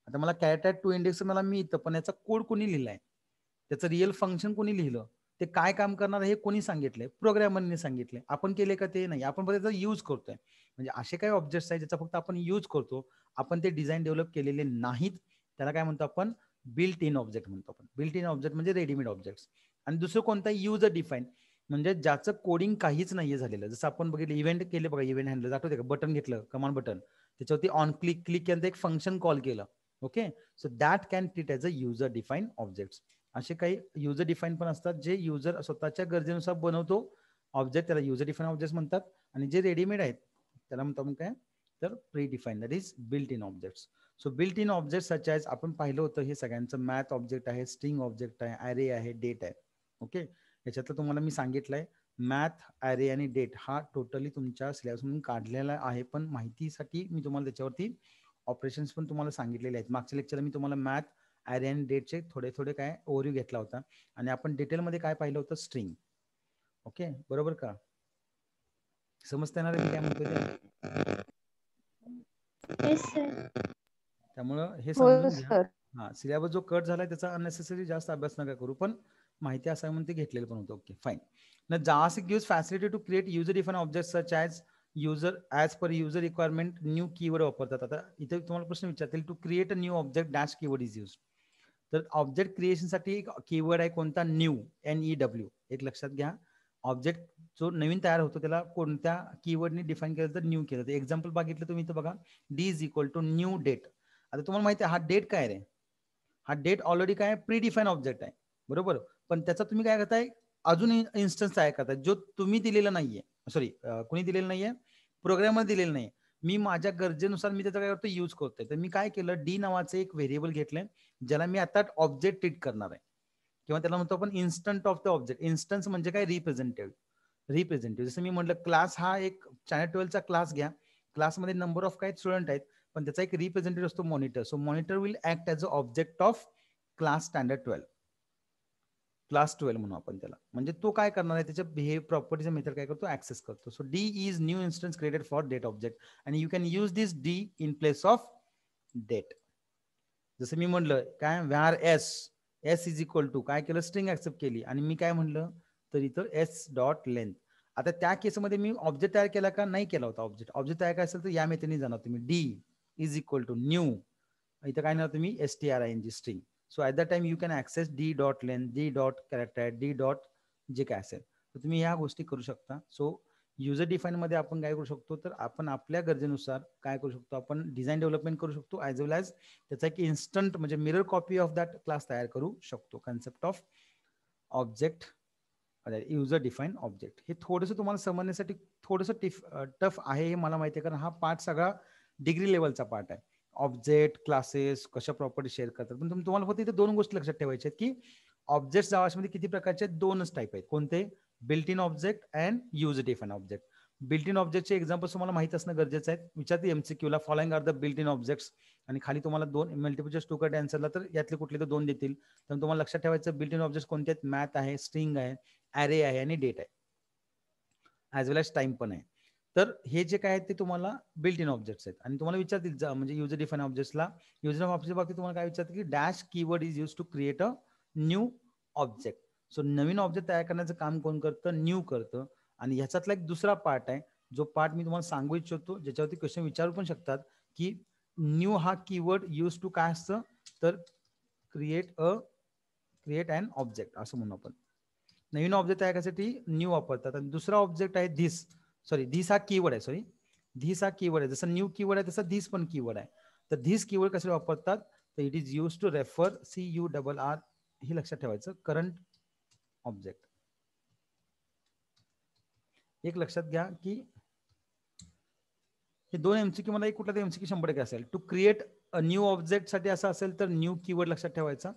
[SPEAKER 1] आता मला कॅरेक्टर ॲट 2 इंडेक्स मला मिळतं, पण याचा कोड कोणी लिहिलाय, त्याचं रिअल फंक्शन कोणी लिहिलं, ते काय काम करणार हे कोणी सांगितलंय, प्रोग्रामरने सांगितलंय. आपण केले का ते नाही, आपण फक्त त्याचा यूज करतोय. म्हणजे असे काही ऑब्जेक्ट्स आहेत ज्याचा फक्त आपण यूज करतो, आपण ते डिझाईन डेव्हलप केलेले नाहीत. त्याला काय म्हणतो आपण बिल्ट इन ऑब्जेक्ट म्हणतो आपण. बिल्ट इन ऑब्जेक्ट म्हणजे रेडीमेड ऑब्जेक्ट्स. आणि दुसरं कोणता युजर डिफाईन, म्हणजे ज्याचं कोडिंग काहीच नाहीये झालेलं. जसं आपण बघितलं इव्हेंट केले बघा, इव्हेंट हँडलर आठवते का, बटन घेतलं कमांड बटन, त्याच्यावरती ऑन क्लिक केल्यानंतर एक फंक्शन कॉल केलं. Okay, so that can treat as a user define objects. असे काही युजर डिफाईन पण असतात जे युजर स्वतःच्या गरजेनुसार बनवतो ऑब्जेक्ट, त्याला युजर डिफाईन ऑब्जेक्ट म्हणतात. आणि जे रेडीमेड आहेत त्याला म्हणतो आपण काय तर pre define, that is built in objects. So built in object such as आपण पाहिलं होतं हे सगळ्यांचं मॅथ ऑब्जेक्ट आहे, स्ट्रिंग ऑब्जेक्ट आहे, ॲरे आहे, डेट आहे. ओके, याच्यातलं तुम्हाला मी सांगितलंय मॅथ, ॲरे आणि डेट हा टोटली तुमच्या सिलेबसमधून काढलेला आहे, पण माहितीसाठी मी तुम्हाला त्याच्यावरती ऑपरेशन्स पण तुम्हाला सांगितलेले आहेत. मागच्या लेक्चरला मी तुम्हाला मॅथ, ॲरे आणि डेटचे थोडे थोडे काय ओव्हरव्ह्यू घेतला होता, आणि आपण डिटेलमध्ये काय पाहिलं होतं स्ट्रिंग. ओके, बरोबर का, समजता येणार आहे मी काय म्हणतोय ते. त्यामुळं हे
[SPEAKER 2] हो
[SPEAKER 1] समजून घ्या.
[SPEAKER 2] सर.
[SPEAKER 1] हा, सिलेबस जो कट झालाय त्याचा अननेसेसरी जास्त अभ्यास नका करू, पण माहिती असावी म्हणून ते घेतलेलं पण होतं. Okay fine. ना JavaScript gives facility to create user defined objects such as as per user requirement new keyword वापरतात. आता इथे तुम्हाला प्रश्न विचारतील to create a new object dash keyword is use. तर ऑब्जेक्ट क्रिएशन साठी एक कीवर्ड आहे कोणता, न्यू, NEW. एक लक्षात घ्या, ऑब्जेक्ट जो नवीन तयार होतो त्याला कोणत्या कीवर्डने डिफाईन केलं तर न्यू केलं. तर एक्झाम्पल बघितलं तुम्ही तर बघा, D is equal to new date. आता तुम्हाला माहिती आहे हा डेट काय रे, हा डेट ऑलरेडी काय प्री डिफाईन ऑब्जेक्ट आहे बरोबर, पण त्याचा तुम्ही काय करताय अजून इन्स्टन्स तयार करताय जो तुम्ही दिलेला नाहीये, सॉरी कोणी दिलेलं नाहीये, प्रोग्रामर दिलेलं नाहीये. मी माझ्या गरजेनुसार मी त्याचा काय करतो यूज करतोय. तर मी काय केलं, डी नावाचं एक व्हेरिएबल घेतलंय ज्याला मी आता ऑब्जेक्ट ट्रीट करणार आहे, किंवा त्याला म्हणतो आपण instant of the object. Instance म्हणजे काय, रिप्रेझेंटेटिव्ह. जसं मी म्हटलं क्लास हा एक चॅनल 12चा क्लास घ्या, क्लासमध्ये नंबर ऑफ काय स्टुडंट आहेत, पण त्याचा एक रिप्रेझेंटेटिव्ह असतो monitor. So monitor will act as a object of class standard 12, class 12 म्हणून आपण त्याला. म्हणजे तो काय करणार आहे, त्याच्या बिहेव प्रॉपर्टीचा मेथड काय करतो, ऍक्सेस करतो. So D is new instance created for date object आणि you can use this D in place of date. जसं मी म्हणलं काय, var S is equal to काय केलं, स्ट्रिंग ऍक्सेप्ट केली आणि मी काय म्हणलं तर इथं एस डॉट लेंथ. आता त्या केसमध्ये मी ऑब्जेक्ट तयार केला का, नाही केला होता ऑब्जेक्ट तयार करायचं असेल तर या मेथडने जाणार तुम्ही, D is equal to new, इथं काय ना तुम्ही string string. So at the time you can access D dot length, D dot character, D dot जे काय असेल, तर तुम्ही ह्या गोष्टी करू शकता. सो युजर डिफाईन मध्ये आपण काय करू शकतो, तर आपण आपल्या गरजेनुसार काय करू शकतो, आपण डिझाईन डेव्हलपमेंट करू शकतो, ॲज वेल ॲज त्याचा एक इन्स्टंट म्हणजे mirror copy of that class तयार करू शकतो. Concept of object, user define object. हे थोडंसं तुम्हाला समजण्यासाठी थोडंसं टफ आहे हे मला माहिती आहे, कारण हा पार्ट सगळा डिग्री लेवलचा पार्ट आहे. ऑब्जेक्ट क्लासेस कशा प्रॉपर्टी शेअर करतात, पण तुम्हाला फक्त इथे दोन गोष्टी लक्षात ठेवायच्या आहेत की ऑब्जेक्ट जावामध्ये किती प्रकारचे, दोनच टाईप आहेत. कोणते, built in object and user define object. Built in ऑब्जेक्टचे एक्झाम्पल तुम्हाला माहित असणं गरजेचं आहे. विचारते MCQ ला, following are the built in objects, आणि खाली तुम्हाला दोन मल्टिपल चॉईस टू कट आन्सरला तर यातले कुठले तर दोन देतील. तर तुम्हाला लक्षात ठेवायचं बिल्ट इन ऑब्जेक्ट कोणते आहेत, मॅथ आहे, स्ट्रिंग आहे, ॲरे आहे आणि डेट आहे, ॲज वेल एज टाइम पण आहे. तर हे जे काय आहेत ते तुम्हाला बिल्ट इन ऑब्जेक्ट्स आहेत. आणि तुम्हाला विचारतील म्हणजे युजर डिफाईन ऑब्जेक्ट्सला, युजर ऑब्जेक्ट बाबतीत तुम्हाला काय विचारतील की dash keyword is use to create a new object. So नवीन ऑब्जेक्ट तयार करण्याचं काम कोण करतं, न्यू करतं. आणि ह्याच्यातला एक दुसरा पार्ट आहे, जो पार्ट मी तुम्हाला सांगू इच्छितो, ज्याच्यावरती क्वेश्चन विचारू पण शकतात की न्यू हा कीवर्ड यूज टू काय असतं, तर क्रिएट अँड ऑब्जेक्ट असं म्हणू आपण. नवीन ऑब्जेक्ट तयार करण्यासाठी न्यू वापरतात. आणि दुसरा ऑब्जेक्ट आहे धिस हा कीवर्ड आहे, धिस हा कीवर्ड आहे. जसं न्यू कीवर्ड आहे तसं धिस पण कीवर्ड आहे. तर धिस कीवर्ड कसे वापरतात, तर it is use to refer CURR, हे लक्षात ठेवायचं, करंट ऑब्जेक्ट. एक लक्षात घ्या की हे दोन MCQ मला एक कुठला तर MCQ 100% असेल. To create a new object साठी असं असेल तर न्यू कीवर्ड लक्षात ठेवायचा.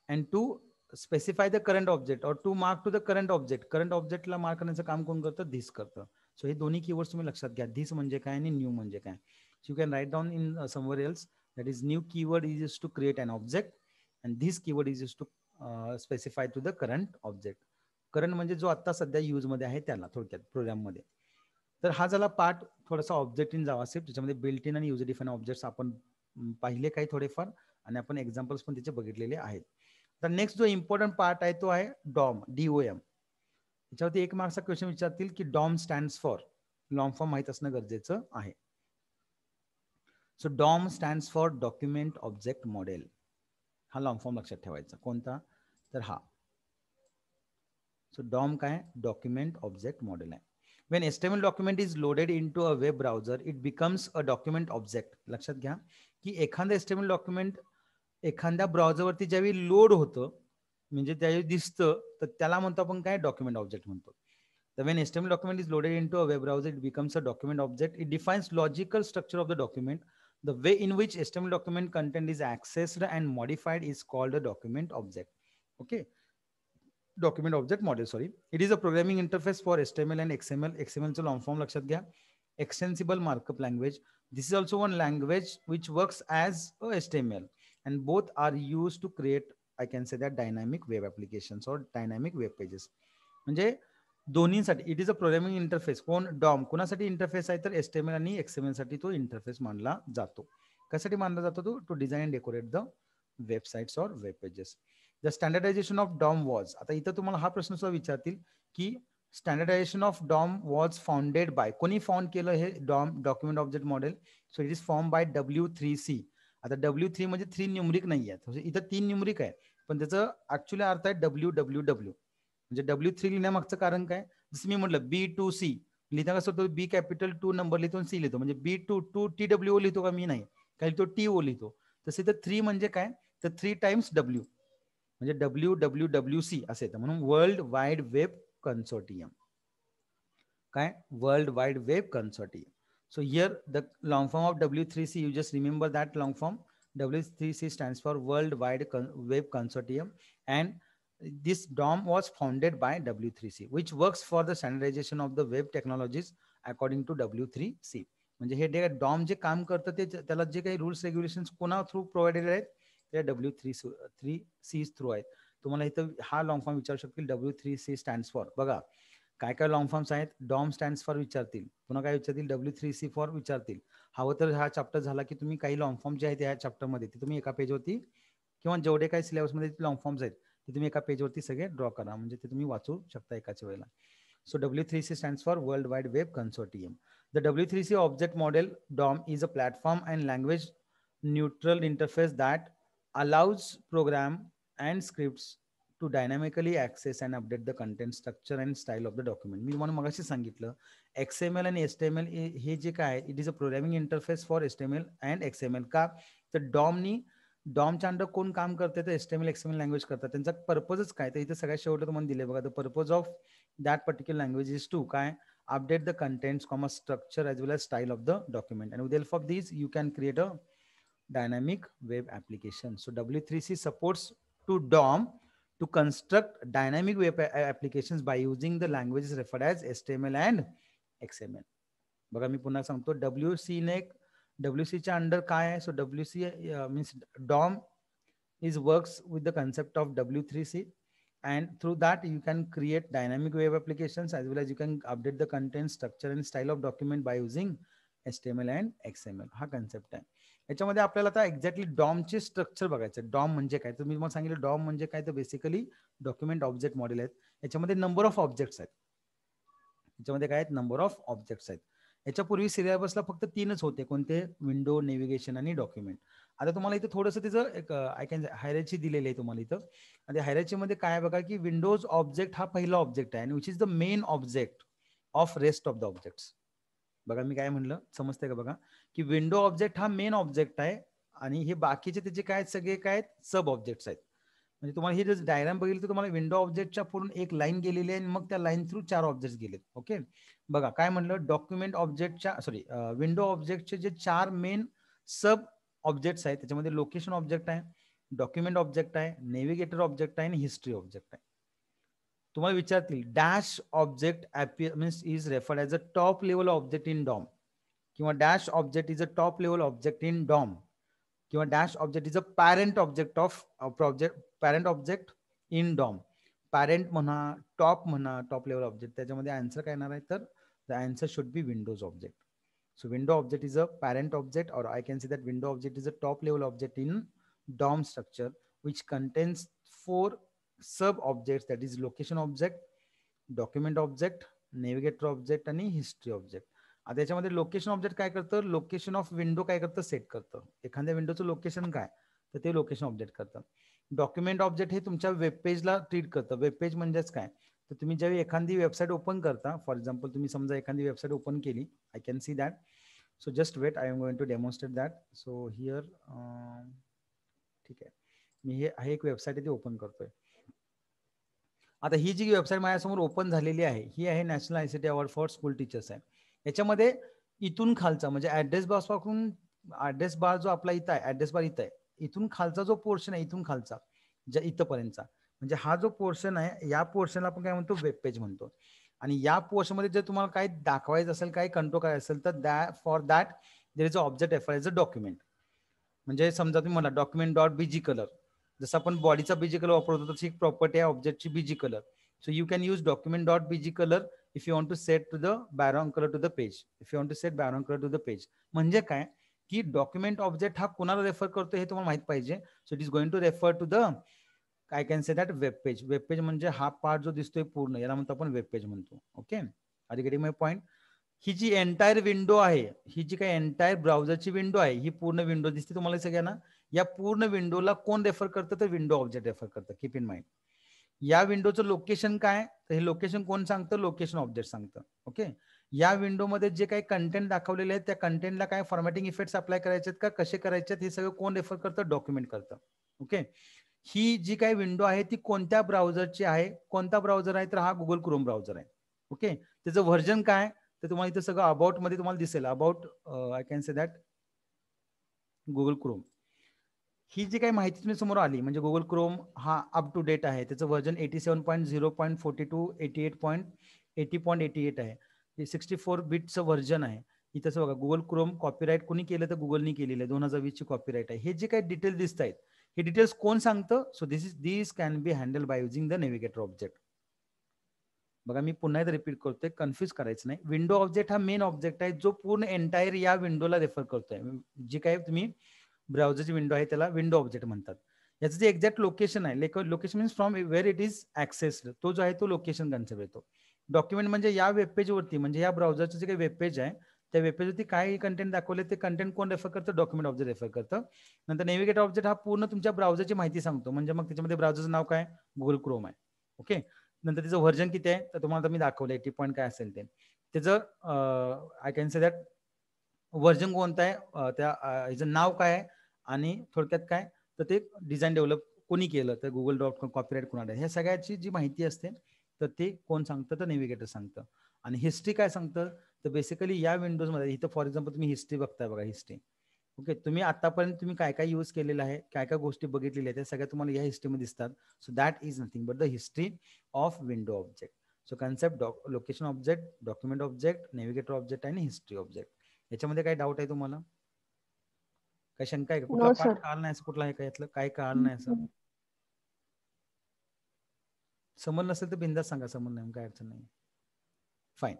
[SPEAKER 1] And to specify the current object और to mark to the current object, current ऑब्जेक्टला मार्क करण्याचं काम कोण करतं, धिस करतं. सो हे दोन्ही कीवर्ड्स तुम्ही लक्षात घ्या, धिस म्हणजे काय आणि न्यू म्हणजे काय. So you can write down in somewhere else, that is new keyword is use to create an object and this keyword is use to specify to the current object. Current म्हणजे जो आता सध्या use मध्ये आहे त्याला, थोडक्यात प्रोग्राममध्ये. तर हा झाला पार्ट थोडासा ऑब्जेक्ट इन जावास्क्रिप्ट, ज्याच्यामध्ये बिल्ट इन आणि युजर डिफाईन ऑब्जेक्ट्स आपण पाहिले काही थोडेफार, आणि आपण एक्झाम्पल्स पण त्याचे बघितलेले आहेत. तर नेक्स्ट जो इम्पॉर्टंट पार्ट आहे तो आहे डॉम, DOM. याच्यावरती एक मार्क्सचा क्वेश्चन विचारतील की DOM stands for, long form माहित असणं गरजेचं आहे. So DOM stands for document object model, हा लॉंग फॉर्म लक्षात ठेवायचा. कोणता, तर हा. सो डॉम काय, डॉक्युमेंट ऑब्जेक्ट मॉडेल आहे. When HTML document is loaded into a web browser, it becomes a document object. लक्षात घ्या की एखादा HTML डॉक्युमेंट एखाद्या ब्राउझरवरती ज्यावेळी लोड होतं, म्हणजे त्यावेळी दिसतं, तर त्याला म्हणतो आपण काय, डॉक्युमेंट ऑब्जेक्ट म्हणतो. तर when HTML document is loaded into a web browser, it becomes a document object. It defines logical structure of the document. The way in which HTML document content is accessed and modified is called a document object. Okay. Document object model, sorry. It is a programming interface for HTML and XML. XMLचं long form लक्षात घ्या, extensible markup language. This is also one language which works as a HTML and both are use to create, I can say that, dynamic web applications और dynamic web pages. म्हणजे दोन्हीसाठी it is a programming interface. कोण, DOM कुणासाठी interface आहे, तर HTML आणि XML साठी तो इंटरफेस मानला जातो. कशासाठी मानला जातो तो, to design and decorate the websites और web pages. The standardisation of DOM was, आता इथं तुम्हाला हा प्रश्न सुद्धा विचारतील की standardisation of DOM was founded by, कोणी फाउंड केलं हे DOM document object model? So it is form by W3C. आता W3 म्हणजे 3 न्यूमरिक नाही आहे, इथं 3 न्यूमरिक आहे, पण त्याचं ऍक्च्युअली अर्थ आहे WWW. म्हणजे W3 लिहिण्यामागचं कारण काय? जसं मी म्हटलं B2C लिहिता कसं होतं, B कॅपिटल 2 नंबर लिहितो, C लिहितो, म्हणजे B2 TWO लिहितो का? मी नाही, काही तो TO लिहितो. तसे तर 3 म्हणजे काय, तर 3 टाइम्स W म्हणजे WWWC असे येतं, म्हणून वर्ल्ड वाईड वेब कन्सोर्टियम. काय? World wide web consortium. So here the long form of W3C, you just remember that long form. W3C stands for World Wide Web Consortium, and this DOM was founded by W3C, which works for the standardization of the web technologies according to W3C. म्हणजे हे DOM जे काम करतं ते त्याला जे काही rules regulations कोणा थ्रू प्रोव्हाइडेड आहेत ते W3C थ्रू आहेत. तुम्हाला इथं हा लॉंग फॉर्म विचारू शकतील, W3C स्टँड्स फॉर. बघा काय काय लॉंग फॉर्म्स आहेत. डॉम स्टँड्स फॉर विचारतील, पुन्हा काय विचारतील, W3C फॉर विचारतील. हवं तर हा चॅप्टर झाला की तुम्ही काही लॉंग फॉर्म जे आहेत या चॅप्टरमध्ये ते तुम्ही एका पेजवरती किंवा जेवढे काही सिलेबसमध्ये लॉंग फॉर्म्स आहेत ते तुम्ही एका पेजवरती सगळे ड्रॉ करा, म्हणजे ते तुम्ही वाचू शकता एकाच वेळेला. So W3C stands for world wide web consortium. The W3C object model DOM is a platform and language neutral interface that allows program and scripts to dynamically access and update the content, structure and style of the document. मी तुम्हाला मगाशी सांगितलं XML आणि HTML हे जे काय, it is a programming interface for HTML and XML. का तर डॉमच्या under कोण काम करते तर HTML XML लँग्वेज करतात. त्यांचा पर्पजच काय, तर इथे सगळ्यात शेवट तुम्हाला दिले बघा, the purpose of that particular language is to काय, update the contents, structure as well as style of the document, and with the help of these you can create a dynamic web application. So W3C supports to DOM to construct dynamic web applications by using the languages referred as HTML and XML. बघा मी पुन्हा सांगतो, WC च्या under काय आहे, so WC means DOM is works with the concept of W3C, and through that you can create dynamic web applications as well as you can update the content, structure and style of document by using HTML and XML. हा concept आहे. याच्यामध्ये आपल्याला आता exactly डॉमचे structure बघायचं. Dom म्हणजे काय, तर मी तुम्हाला सांगितलं डॉम म्हणजे काय, तर बेसिकली डॉक्युमेंट ऑब्जेक्ट मॉडेल आहेत. याच्यामध्ये नंबर ऑफ ऑब्जेक्ट्स आहेत. याच्यामध्ये काय आहेत, नंबर ऑफ ऑब्जेक्ट्स आहेत. याच्यापूर्वी सिलेबसला फक्त 3च होते, कोणते, विंडो, नेव्हिगेशन आणि डॉक्युमेंट. आता तुम्हाला इथं थोडंसं त्याचं एक आय कॅन हायरार्ची दिलेली आहे तुम्हाला इथं. आणि हायरार्चीमध्ये काय बघा की विंडोज ऑब्जेक्ट हा पहिला ऑब्जेक्ट आहे आणि which is the main object of rest of the objects. बघा मी काय म्हणलं, समजतंय का बघा, की विंडो ऑब्जेक्ट हा मेन ऑब्जेक्ट आहे आणि हे बाकीचे त्याचे काय सगळे काय सब ऑब्जेक्ट्स आहेत. म्हणजे तुम्हाला ही जर डायग्राम बघितली तर तुम्हाला विंडो ऑब्जेक्टच्या पूर्ण एक लाईन गेलेली आहे आणि मग त्या लाईन थ्रू 4 ऑब्जेक्ट्स गेलेत. ओके, बघा काय म्हणलं, डॉक्युमेंट ऑब्जेक्टच्या विंडो ऑब्जेक्टचे जे 4 मेन सब ऑब्जेक्ट्स आहेत त्याच्यामध्ये लोकेशन ऑब्जेक्ट आहे, डॉक्युमेंट ऑब्जेक्ट आहे, नेव्हिगेटर ऑब्जेक्ट आहे आणि हिस्ट्री ऑब्जेक्ट आहे. तुम्हाला विचारतील dash object means is referred as a top level object in DOM, किंवा dash object is a top level object in DOM, किंवा dash object is a parent object of parent object in DOM. Parent म्हणा, top म्हणा, top level object, त्याच्यामध्ये answer काय येणार आहे, तर the answer should B Windows object. So window object is a parent object, or I can say that window object is a top level object in DOM structure, which contains 4 sub objects, that is location object, document object, navigator object आणि history object. आता याच्यामध्ये location object काय करतं, location of window काय करतं, set करतं. एखाद्या विंडोचं location काय तर ते लोकेशन ऑब्जेक्ट करतं. डॉक्युमेंट ऑब्जेक्ट हे तुमच्या वेब पेजला ट्रीट करतं. वेब पेज म्हणजेच काय, तर तुम्ही ज्यावेळी एखादी वेबसाईट ओपन करता, फॉर एक्झाम्पल तुम्ही समजा एखादी वेबसाईट ओपन केली, I can see that. So just wait, I am going to demonstrate that. So here ठीक आहे, मी हे एक वेबसाईट आहे ती ओपन करतोय. आता ही जी वेबसाईट माझ्यासमोर ओपन झालेली आहे ही आहे national ICT award for school teachers आहे. याच्यामध्ये इथून खालचा म्हणजे ऍड्रेस बार पासून, ऍड्रेस बार जो आपला इथं आहे, ऍड्रेस बार इथं आहे, इथून खालचा जो पोर्शन आहे, इथून खालचा ज्या इथंपर्यंतचा, म्हणजे हा जो पोर्शन आहे या पोर्शनला आपण काय म्हणतो, वेब पेज म्हणतो. आणि या पोर्शनमध्ये जर तुम्हाला काही दाखवायचं असेल, काही कंट्रोल करायचं असेल, तर for that there is a object refer as a document. म्हणजे समजा तुम्ही म्हणा डॉक्युमेंट डॉट बीजी कलर, जसं आपण बॉडीचा बीजी कलर वापरतो तशी एक प्रॉपर्टी आहे ऑब्जेक्टची BG colour. So you can use document dot BG colour if you want to set to the background colour to the page, if you want to set background colour to the page. म्हणजे काय की document object हा कोणाला refer करतो हे तुम्हाला माहित पाहिजे. So it is going to refer to the I can say that web page. Web page म्हणजे हा पार्ट जो दिसतोय पूर्ण, याला म्हणतो आपण वेब पेज म्हणतो. Okay, are you getting my point? ही जी एंटायर विंडो आहे, ही जी काही एंटायर ब्राउझरची विंडो आहे, ही पूर्ण विंडो दिसते तुम्हाला सगळ्यांना. या पूर्ण विंडोला कोण रेफर करतं? तर विंडो ऑब्जेक्ट रेफर करतं. Keep in mind. या विंडोचं लोकेशन काय? तर हे लोकेशन कोण सांगतं? लोकेशन ऑब्जेक्ट सांगतं. ओके, या विंडोमध्ये जे काही कंटेंट दाखवलेले आहेत त्या कंटेंटला काय फॉर्मॅटिंग इफेक्ट्स अप्लाय करायचे आहेत का, कसे करायचे आहेत, हे सगळं कोण रेफर करतं? डॉक्युमेंट करतं. ओके, ही जी काही विंडो आहे ती कोणत्या ब्राउझरची आहे? कोणता ब्राउझर आहे? तर हा गुगल क्रोम ब्राउझर आहे. ओके, त्याचं व्हर्जन काय? तर तुम्हाला इथं सगळं अबाउट मध्ये तुम्हाला दिसेल. About I can say that Google Chrome. ही जी काही माहिती तुम्ही समोर आली म्हणजे गुगल क्रोम हा अप टू डेट आहे. त्याचं व्हर्जन 87.0.42 88.80.88 आहे. हे 64 बिटचं व्हर्जन आहे. इथंच बघा गुगल क्रोम कॉपीराईट कोणी केलं? तर गुगलनी केलेलं आहे. 2020 ची कॉपीराईट आहे. हे जे काही डिटेल्स दिसत आहेत हे डिटेल्स कोण सांगतं? So this can be handle by using the navigator object. बघा मी पुन्हा एकदा रिपीट करतोय, कन्फ्युज करायचं नाही. विंडो ऑब्जेक्ट हा मेन ऑब्जेक्ट आहे जो पूर्ण एंटायर या विंडोला रेफर करतोय. जी काही तुम्ही ब्राउझरची विंडो आहे त्याला विंडो ऑब्जेक्ट म्हणतात. याचं जे एक्झॅक्ट लोकेशन आहे, location means from where it is accessed, तो जो आहे तो लोकेशन कन्सेप्ट येतो. डॉक्युमेंट म्हणजे या वेबपेजवरती म्हणजे या ब्राउझरचं जे काही वेबपेज आहे त्या वेबपेजवरती काय कंटेंट दाखवले ते कंटेंट कोण रेफर करतं? डॉक्युमेंट ऑब्जेक्ट रेफर करतं. नंतर नेव्हिगेटर ऑब्जेक्ट हा पूर्ण तुमच्या ब्राउझरची माहिती सांगतो. म्हणजे मग त्याच्यामध्ये ब्राउझरचं नाव काय? गुगल क्रोम आहे. ओके, नंतर त्याचं व्हर्जन किती आहे? तर तुम्हाला मी दाखवलं 80 पॉईंट काय असेल ते. त्याचं I can say that version कोणतं आहे, त्या ह्याचं नाव काय आहे आणि थोडक्यात काय तर ते डिझाईन डेव्हलप कोणी केलं? तर google.com कॉपीराईट कोणाला? ह्या सगळ्याची जी माहिती असते तर ते कोण सांगतं? तर नेव्हिगेटर सांगतं. आणि हिस्ट्री काय सांगतं? तर बेसिकली या विंडोजमध्ये इथं फॉर एक्झाम्पल तुम्ही हिस्ट्री बघताय बघा, हिस्ट्री. ओके, तुम्ही आतापर्यंत तुम्ही काय काय यूज केलेलं आहे, काय काय गोष्टी बघितलेल्या आहेत त्या सगळ्या तुम्हाला या हिस्ट्रीमध्ये दिसतात. So that is nothing but the history of window object. So concept location object, document object, navigator object आणि हिस्ट्री ऑब्जेक्ट. याच्यामध्ये काय डाऊट आहे तुम्हाला? काय शंका आहे का? कुठला
[SPEAKER 2] नो
[SPEAKER 1] पार्ट
[SPEAKER 2] सर.
[SPEAKER 1] कळाला नाही असं कुठला आहे का यातलं? काय कळालं नाही असं? समज नसेल तर बिंदास सांगा, समज नाही काय अडचण नाही. फाईन,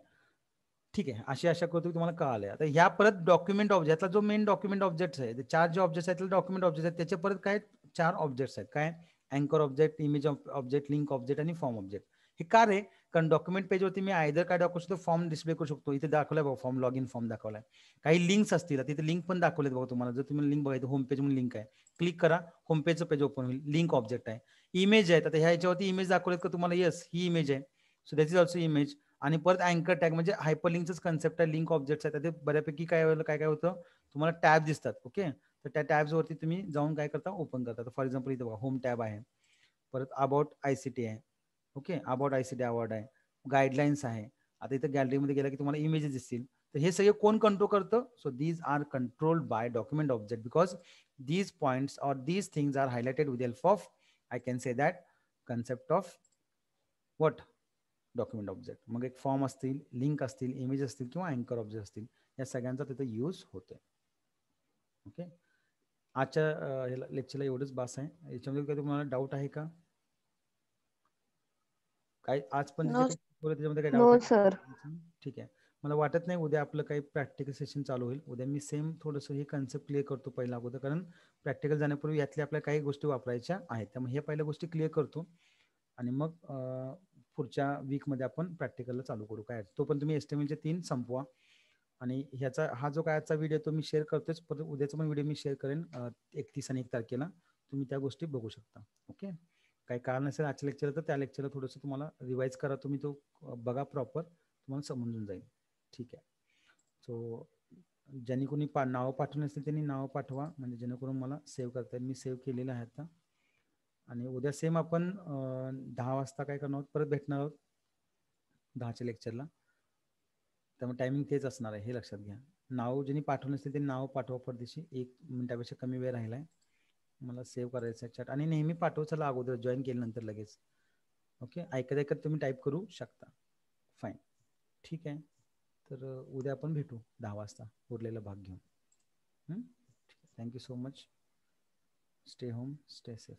[SPEAKER 1] ठीक आहे. अशी आशा करतो की तुम्हाला कळालंय. आता ह्या परत डॉक्युमेंट ऑब्जेक्टला जो मेन डॉक्युमेंट ऑब्जेक्ट आहे, चार जे ऑब्जेक्ट्स आहेत डॉक्युमेंट ऑब्जेक्ट आहेत, त्याचे परत काय 4 ऑब्जेक्ट्स आहेत. काय? अँकर object, image object, link object आणि फॉर्म ऑब्जेक्ट. हे का रे? कारण डॉक्युमेंट पेजवरती मी आयदर काय दाखवू शकतो? फॉर्म डिस्प्ले करू शकतो. इथे दाखवलाय बघा फॉर्म, लॉग इन फॉर्म दाखवलाय. काही लिंक्स असतील तिथे लिंक पण दाखवलेत बघा तुम्हाला. जर तुम्ही लिंक बघायचं होम पेज म्हणून लिंक आहे, क्लिक करा, होम पेजचं पेज ओपन होईल. लिंक ऑब्जेक्ट आहे. इमेज आहे, आता ह्याच्यावरती इमेज दाखवलेत का तुम्हाला? येस, ही इमेज आहे. So that is also image. आणि परत अँकर टॅग म्हणजे हायपरलिंकच कन्सेप्ट आहे. लिंक ऑब्जेक्ट्स आहेत ते बऱ्यापैकी काय होतं तुम्हाला टॅब दिसतात. ओके, तर त्या टॅब्स वरती तुम्ही जाऊन काय करता? ओपन करता. फॉर एक्झाम्पल इथे बघा होम टॅब आहे, परत अबाउट आयसीटी आहे. ओके, अबाउट आयसीटी अवॉर्ड आहे, गाईडलाईन्स आहे. आता इथे गॅलरीमध्ये गेला की तुम्हाला इमेजेस दिसतील. तर हे सगळे कोण कंट्रोल करतं? So these are controlled by document object because these points or these things are highlighted with help of I can say that concept of what? Document object. मग एक फॉर्म असतील, लिंक असतील, इमेज असतील किंवा अँकर object असतील, या सगळ्यांचा तिथे यूज होतोय. ओके, आजच्या लेक्चरला एवढंच बास आहे. याच्यामध्ये काही तुम्हाला डाऊट आहे का? काय आज पण
[SPEAKER 3] नो
[SPEAKER 1] त्याच्यामध्ये काही
[SPEAKER 2] नो
[SPEAKER 1] डाऊट आहे?
[SPEAKER 2] सर.
[SPEAKER 1] ठीक आहे, मला वाटत नाही उद्या आपलं काही प्रॅक्टिकल सेशन चालू होईल. उद्या मी सेम थोडंसं हे कन्सेप्ट क्लिअर करतो पहिला अगोदर, कारण प्रॅक्टिकल जाण्यापूर्वी यातल्या आपल्या काही गोष्टी वापरायच्या आहेत. त्यामुळे हे पहिल्या गोष्टी क्लिअर करतो आणि मग पुढच्या वीकमध्ये आपण प्रॅक्टिकलला चालू करू. काय तो पण तुम्ही HTML 3 संपवा. आणि ह्याचा हा जो काय आजचा व्हिडिओ तो मी शेअर करतोच, परत उद्याचा पण व्हिडिओ मी शेअर करेन 31 आणि 1 तारखेला. तुम्ही त्या गोष्टी बघू शकता. ओके, काही कारण नसेल आजच्या लेक्चरला तर त्या लेक्चरला थोडंसं तुम्हाला रिवाईज करा तुम्ही, तो बघा प्रॉपर, तुम्हाला समजून जाईल. ठीक आहे. सो ज्यांनी कोणी नावं पाठवली असतील त्यांनी नावं पाठवा, म्हणजे जेणेकरून मला सेव्ह करता येईल. मी सेव्ह केलेलं आहे आता. आणि उद्या सेम आपण 10 वाजता काय करणार आहोत? परत भेटणार आहोत 10च्या लेक्चरला. त्यामुळे टायमिंग तेच असणार आहे, हे लक्षात घ्या. नाव ज्यांनी पाठवलं असेल ते नाव पाठवा परदेशी. 1 मिनिटापेक्षा कमी वेळ राहिलाय, मला सेव्ह करायचं आहे चॅट. आणि नेहमी पाठव, चला अगोदर जॉईन केल्यानंतर लगेच. ओके, ऐकत ऐकत तुम्ही टाईप करू शकता. फाईन, ठीक आहे. तर उद्या आपण भेटू 10 वाजता उरलेला भाग घेऊन. Thank you so much. Stay home, stay safe.